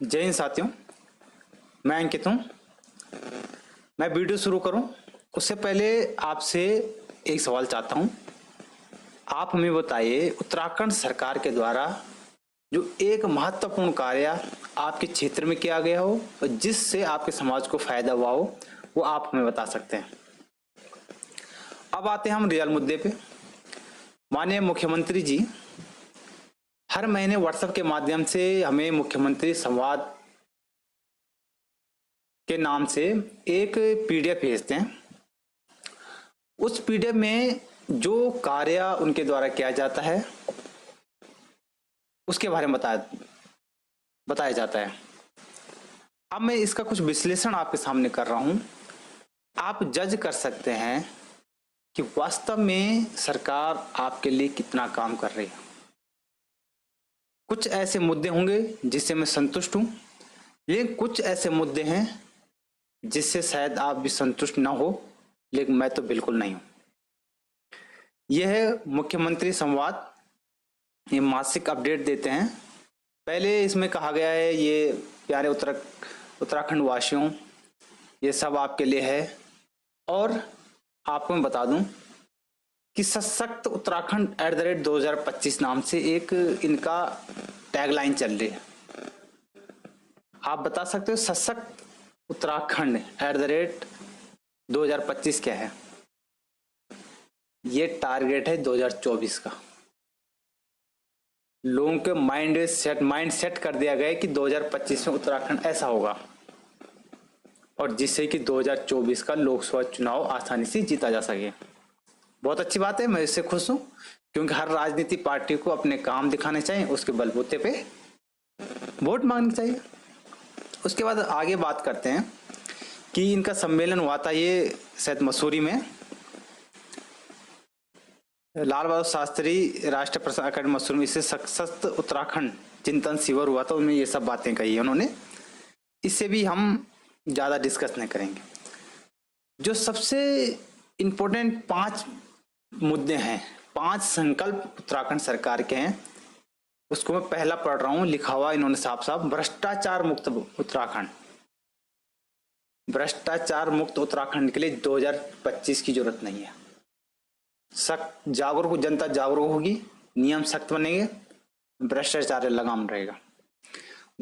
जय हिंद साथियों, मैं अंकित हूँ। मैं वीडियो शुरू करूँ उससे पहले आपसे एक सवाल चाहता हूँ। आप हमें बताइए, उत्तराखंड सरकार के द्वारा जो एक महत्वपूर्ण कार्य आपके क्षेत्र में किया गया हो और जिससे आपके समाज को फायदा हुआ हो, वो आप हमें बता सकते हैं। अब आते हैं हम रियल मुद्दे पे। माननीय मुख्यमंत्री जी हर महीने व्हाट्सएप के माध्यम से हमें मुख्यमंत्री संवाद के नाम से एक पीडीएफ भेजते हैं। उस पीडीएफ में जो कार्य उनके द्वारा किया जाता है उसके बारे में बताया जाता है। अब मैं इसका कुछ विश्लेषण आपके सामने कर रहा हूं। आप जज कर सकते हैं कि वास्तव में सरकार आपके लिए कितना काम कर रही है। कुछ ऐसे मुद्दे होंगे जिससे मैं संतुष्ट हूं, लेकिन कुछ ऐसे मुद्दे हैं जिससे शायद आप भी संतुष्ट ना हो, लेकिन मैं तो बिल्कुल नहीं हूं। यह है मुख्यमंत्री संवाद, ये मासिक अपडेट देते हैं। पहले इसमें कहा गया है, ये प्यारे उत्तराखंड वासियों, ये सब आपके लिए है। और आपको मैं बता दूं कि सशक्त उत्तराखंड @2025 नाम से एक इनका टैगलाइन चल रही है। आप बता सकते हो सशक्त उत्तराखंड @2025 क्या है? ये टारगेट है 2024 का। लोगों के माइंड सेट कर दिया गया है कि 2025 में उत्तराखंड ऐसा होगा, और जिससे कि 2024 का लोकसभा चुनाव आसानी से जीता जा सके। बहुत अच्छी बात है, मैं इससे खुश हूं, क्योंकि हर राजनीतिक पार्टी को अपने काम दिखाने चाहिए, उसके बलबूते पे वोट मांगनी चाहिए। उसके बाद आगे बात करते हैं कि इनका सम्मेलन हुआ था, ये शायद मसूरी में, लाल बहादुर शास्त्री राष्ट्रीय प्रसार अकादमी मसूरी में। इससे सशक्त उत्तराखंड चिंतन शिविर हुआ था, उनमें ये सब बातें कही है उन्होंने। इससे भी हम ज्यादा डिस्कस नहीं करेंगे। जो सबसे इम्पोर्टेंट 5 मुद्दे हैं, 5 संकल्प उत्तराखंड सरकार के हैं, उसको मैं पहला पढ़ रहा हूं। लिखा हुआ इन्होंने साफ साफ, भ्रष्टाचार मुक्त उत्तराखंड। भ्रष्टाचार मुक्त उत्तराखंड के लिए 2025 की जरूरत नहीं है। सख्त जागरूक जनता जागरूक होगी, नियम सख्त बनेंगे, भ्रष्टाचार लगाम रहेगा।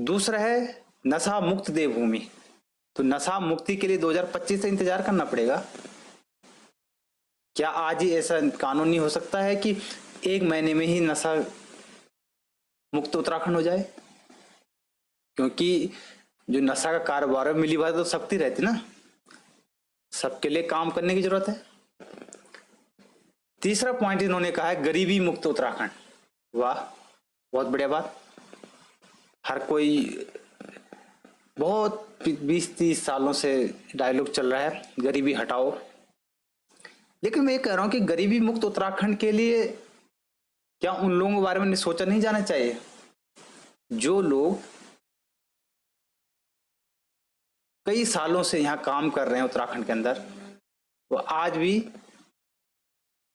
दूसरा है नशा मुक्त देवभूमि। तो नशा मुक्ति के लिए 2025 से इंतजार करना पड़ेगा। क्या आज ही ऐसा कानून नहीं हो सकता है कि 1 महीने में ही नशा मुक्त उत्तराखंड हो जाए? क्योंकि जो नशा का कारोबार है, मिली बात तो सबकी रहती ना, सबके लिए काम करने की जरूरत है। तीसरा पॉइंट इन्होंने कहा है गरीबी मुक्त उत्तराखंड। वाह, बहुत बढ़िया बात। हर कोई बहुत 20-30 सालों से डायलॉग चल रहा है, गरीबी हटाओ। लेकिन मैं ये कह रहा हूं कि गरीबी मुक्त उत्तराखंड के लिए क्या उन लोगों के बारे में सोचा नहीं जाना चाहिए जो लोग कई सालों से यहाँ काम कर रहे हैं उत्तराखंड के अंदर? वो आज भी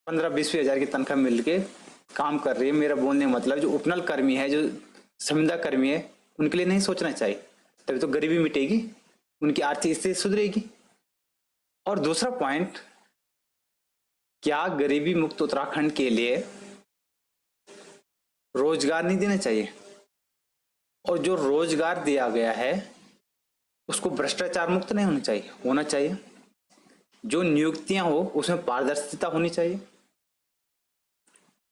15-20 हजार की तनख्वाह मिल के काम कर रही है। मेरा बोलने का मतलब जो उपनल कर्मी है, जो संविदा कर्मी है, उनके लिए नहीं सोचना चाहिए? तभी तो गरीबी मिटेगी, उनकी आर्थिक स्थिति सुधरेगी। और दूसरा पॉइंट, क्या गरीबी मुक्त उत्तराखंड के लिए रोजगार नहीं देना चाहिए? और जो रोजगार दिया गया है उसको भ्रष्टाचार मुक्त नहीं होना चाहिए। जो नियुक्तियां हो उसमें पारदर्शिता होनी चाहिए।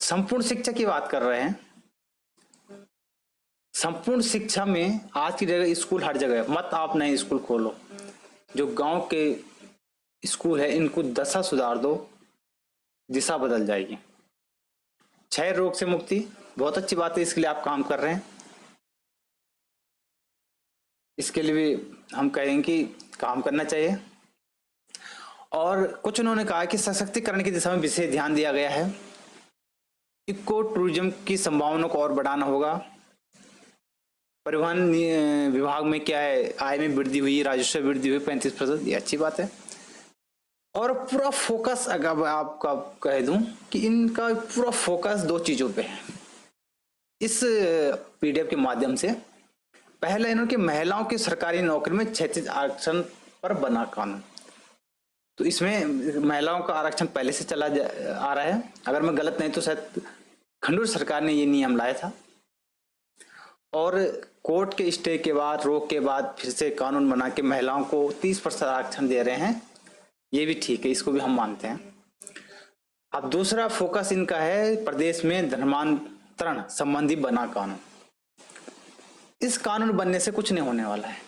संपूर्ण शिक्षा की बात कर रहे हैं। संपूर्ण शिक्षा में आज की जगह स्कूल हर जगह, मत आप नए स्कूल खोलो। जो गांव के स्कूल है इनको दशा सुधार दो, दिशा बदल जाएगी। क्षय रोग से मुक्ति, बहुत अच्छी बात है, इसके लिए आप काम कर रहे हैं। इसके लिए भी हम कहेंगे कि काम करना चाहिए। और कुछ उन्होंने कहा कि सशक्तिकरण की दिशा में विशेष ध्यान दिया गया है। इको टूरिज्म की संभावना को और बढ़ाना होगा। परिवहन विभाग में क्या है, आय में वृद्धि हुई, राजस्व वृद्धि हुई 35%, ये अच्छी बात है। और पूरा फोकस, अगर आपका कह दूं कि इनका पूरा फोकस 2 चीजों पे है इस पीडीएफ के माध्यम से। पहले इन्होंने महिलाओं की सरकारी नौकरी में 36 आरक्षण पर बना कानून। तो इसमें महिलाओं का आरक्षण पहले से चला आ रहा है, अगर मैं गलत नहीं तो शायद खंडूर सरकार ने ये नियम लाया था, और कोर्ट के स्टे के बाद, रोक के बाद फिर से कानून बना के महिलाओं को 30% आरक्षण दे रहे हैं। ये भी ठीक है, इसको भी हम मानते हैं। अब दूसरा फोकस इनका है प्रदेश में धर्मांतरण संबंधी बना कानून। इस कानून बनने से कुछ नहीं होने वाला है।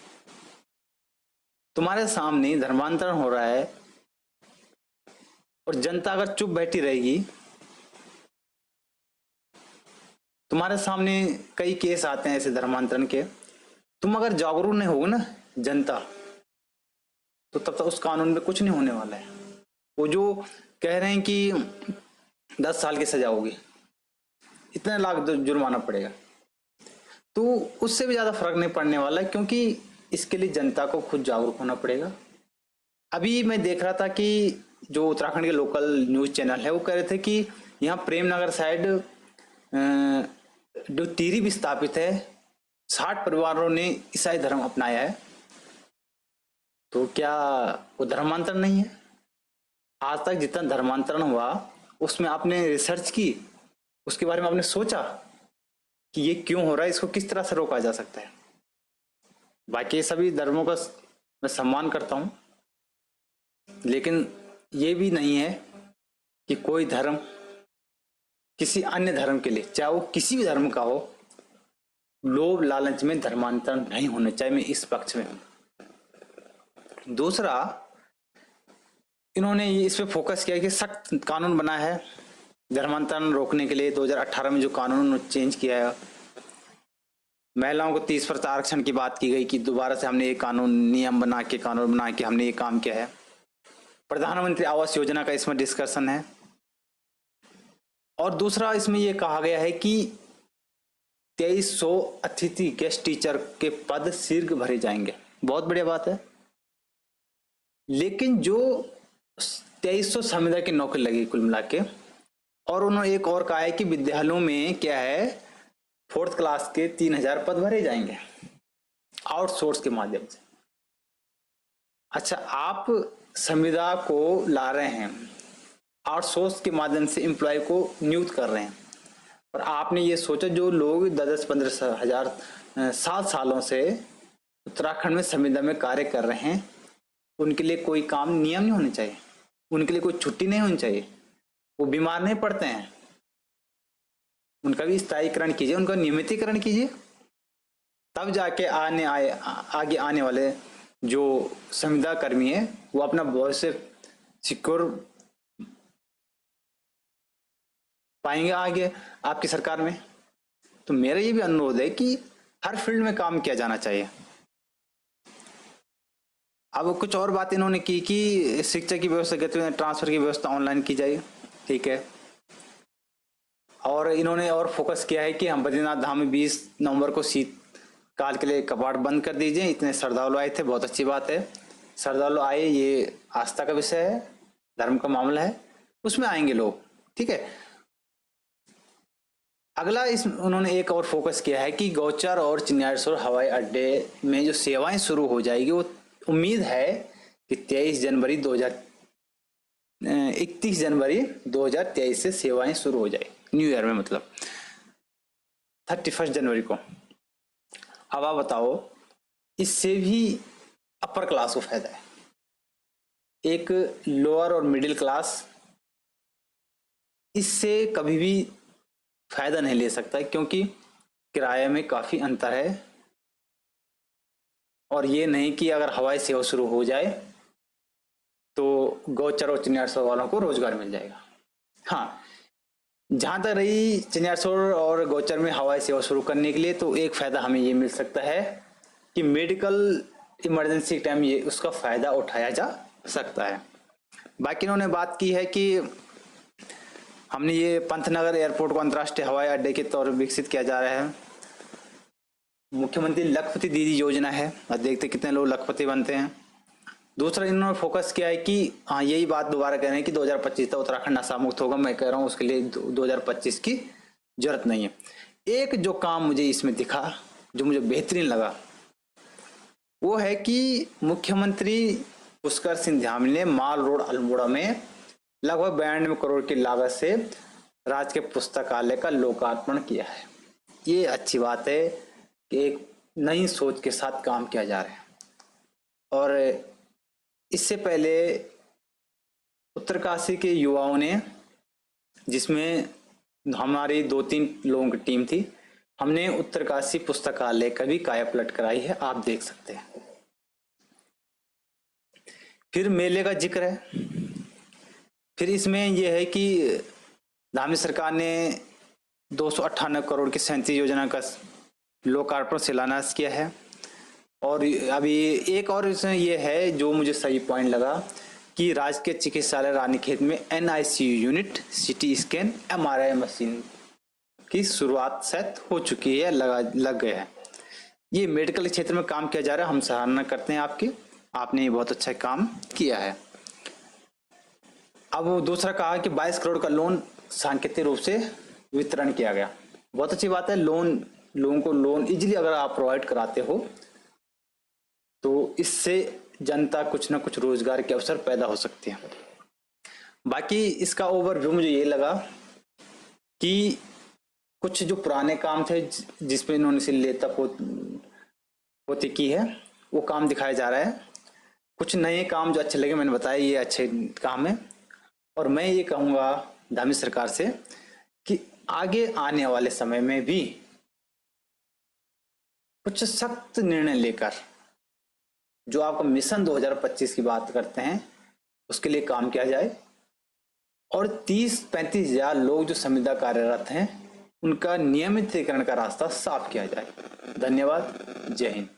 तुम्हारे सामने धर्मांतरण हो रहा है और जनता अगर चुप बैठी रहेगी, तुम्हारे सामने कई केस आते हैं ऐसे धर्मांतरण के, तुम अगर जागरूक नहीं होगे ना जनता, तो तब तक उस कानून में कुछ नहीं होने वाला है। वो जो कह रहे हैं कि 10 साल की सजा होगी, इतने लाख जुर्माना पड़ेगा, तो उससे भी ज्यादा फर्क नहीं पड़ने वाला है, क्योंकि इसके लिए जनता को खुद जागरूक होना पड़ेगा। अभी मैं देख रहा था कि जो उत्तराखंड के लोकल न्यूज चैनल है वो कह रहे थे कि यहाँ प्रेमनगर साइड जो टिहरी विस्थापित है, 60 परिवारों ने ईसाई धर्म अपनाया है। तो क्या वो धर्मांतरण नहीं है? आज तक जितना धर्मांतरण हुआ उसमें आपने रिसर्च की, उसके बारे में आपने सोचा कि ये क्यों हो रहा है, इसको किस तरह से रोका जा सकता है? बाकी सभी धर्मों का मैं सम्मान करता हूं, लेकिन ये भी नहीं है कि कोई धर्म किसी अन्य धर्म के लिए, चाहे वो किसी भी धर्म का हो, लोभ लालच में धर्मांतरण नहीं होना चाहिए। मैं इस पक्ष में हूं। दूसरा, इन्होंने इस पे फोकस किया कि सख्त कानून बना है धर्मांतरण रोकने के लिए। 2018 में जो कानून चेंज किया है, महिलाओं को 30% आरक्षण की बात की गई कि दोबारा से हमने ये कानून बना के हमने ये काम किया है। प्रधानमंत्री आवास योजना का इसमें डिस्कशन है। और दूसरा, इसमें यह कहा गया है कि 2300 अतिथि गेस्ट टीचर के पद शीघ्र भरे जाएंगे। बहुत बढ़िया बात है, लेकिन जो 2300 संविदा की नौकरी लगी कुल मिला के, और उन्होंने एक और कहा है कि विद्यालयों में क्या है, 4th क्लास के 3000 पद भरे जाएंगे आउटसोर्स के माध्यम से। अच्छा, आप संविदा को ला रहे हैं, आउटसोर्स के माध्यम से एम्प्लॉय को नियुक्त कर रहे हैं, और आपने ये सोचा जो लोग 10-15 हजार 7 सालों से उत्तराखंड में संविदा में कार्य कर रहे हैं, उनके लिए कोई काम नियम नहीं होने चाहिए, उनके लिए कोई छुट्टी नहीं होनी चाहिए, वो बीमार नहीं पड़ते हैं, उनका भी स्थायीकरण कीजिए, उनका नियमितीकरण कीजिए, तब जाके आगे आने वाले जो संविदा कर्मी है वो अपना भविष्य सिक्योर पाएंगे आगे आपकी सरकार में। तो मेरा ये भी अनुरोध है कि हर फील्ड में काम किया जाना चाहिए। अब कुछ और बात इन्होंने की कि शिक्षा की व्यवस्था, गतिविधि ट्रांसफर की व्यवस्था ऑनलाइन की जाए, ठीक है। और इन्होंने और फोकस किया है कि हम बद्रीनाथ धाम में 20 नवंबर को शीतकाल के लिए कपाट बंद कर दीजिए। इतने श्रद्धालु आए थे, बहुत अच्छी बात है, श्रद्धालु आए, ये आस्था का विषय है, धर्म का मामला है, उसमें आएंगे लोग, ठीक है। अगला उन्होंने एक और फोकस किया है कि गौचर और चिन्यारसोल हवाई अड्डे में जो सेवाएं शुरू हो जाएगी, वो उम्मीद है कि 31 जनवरी 2023 से सेवाएं शुरू हो जाए, न्यू ईयर में, मतलब 31 जनवरी को। अब आप बताओ, इससे भी अपर क्लास को फायदा है। एक लोअर और मिडिल क्लास इससे कभी भी फायदा नहीं ले सकता है, क्योंकि किराए में काफी अंतर है। और ये नहीं कि अगर हवाई सेवा शुरू हो जाए तो गौचर और चिन्यारसोल वालों को रोजगार मिल जाएगा। हाँ, जहां तक रही चिन्यारसोल और गौचर में हवाई सेवा शुरू करने के लिए, तो एक फायदा हमें ये मिल सकता है कि मेडिकल इमरजेंसी टाइम ये उसका फायदा उठाया जा सकता है। बाकी इन्होंने बात की है कि हमने ये पंतनगर एयरपोर्ट को अंतर्राष्ट्रीय हवाई अड्डे के तौर पर विकसित किया जा रहा है। मुख्यमंत्री लखपति दीदी योजना है, और देखते कितने लोग लखपति बनते हैं। दूसरा, इन्होंने फोकस किया है कि हाँ, यही बात दोबारा कह रहे हैं कि 2025 तक उत्तराखंड नशा मुक्त होगा। मैं कह रहा हूँ उसके लिए 2025 की जरूरत नहीं है। एक जो काम मुझे इसमें दिखा जो मुझे बेहतरीन लगा वो है कि मुख्यमंत्री पुष्कर सिंह धामी ने माल रोड अल्मोड़ा में लगभग 92 करोड़ की लागत से राजकीय पुस्तकालय का लोकार्पण किया है। ये अच्छी बात है कि एक नई सोच के साथ काम किया जा रहा है। और इससे पहले उत्तरकाशी के युवाओं ने, जिसमें हमारी 2-3 लोगों की टीम थी, हमने उत्तरकाशी पुस्तकालय का भी कायापलट कराई है, आप देख सकते हैं। फिर मेले का जिक्र है। फिर इसमें यह है कि धामी सरकार ने 298 करोड़ की 37 योजना का लोकार्पण शिलान्यास किया है। और अभी एक और इसमें यह है जो मुझे सही पॉइंट लगा कि राजकीय चिकित्सालय रानीखेत में NICU unit, CT scan, MRI machine की शुरुआत शायद हो चुकी है, लग गया है। ये मेडिकल क्षेत्र में काम किया जा रहा है, हम सराहना करते हैं आपकी, आपने ये बहुत अच्छा काम किया है। अब दूसरा कहा कि 22 करोड़ का लोन सांकेतिक रूप से वितरण किया गया। बहुत अच्छी बात है, लोगों को लोन इजीली अगर आप प्रोवाइड कराते हो तो इससे जनता कुछ ना कुछ रोजगार के अवसर पैदा हो सकते हैं। बाकी इसका ओवरव्यू मुझे ये लगा कि कुछ जो पुराने काम थे जिसमें इन्होंने सिलेता पोती की है वो काम दिखाया जा रहा है। कुछ नए काम जो अच्छे लगे मैंने बताया, ये अच्छे काम है। और मैं ये कहूँगा धामी सरकार से कि आगे आने वाले समय में भी कुछ सख्त निर्णय लेकर जो आपका मिशन 2025 की बात करते हैं उसके लिए काम किया जाए और 30-35 हजार लोग जो संविदा कार्यरत हैं उनका नियमितीकरण का रास्ता साफ किया जाए। धन्यवाद। जय हिंद।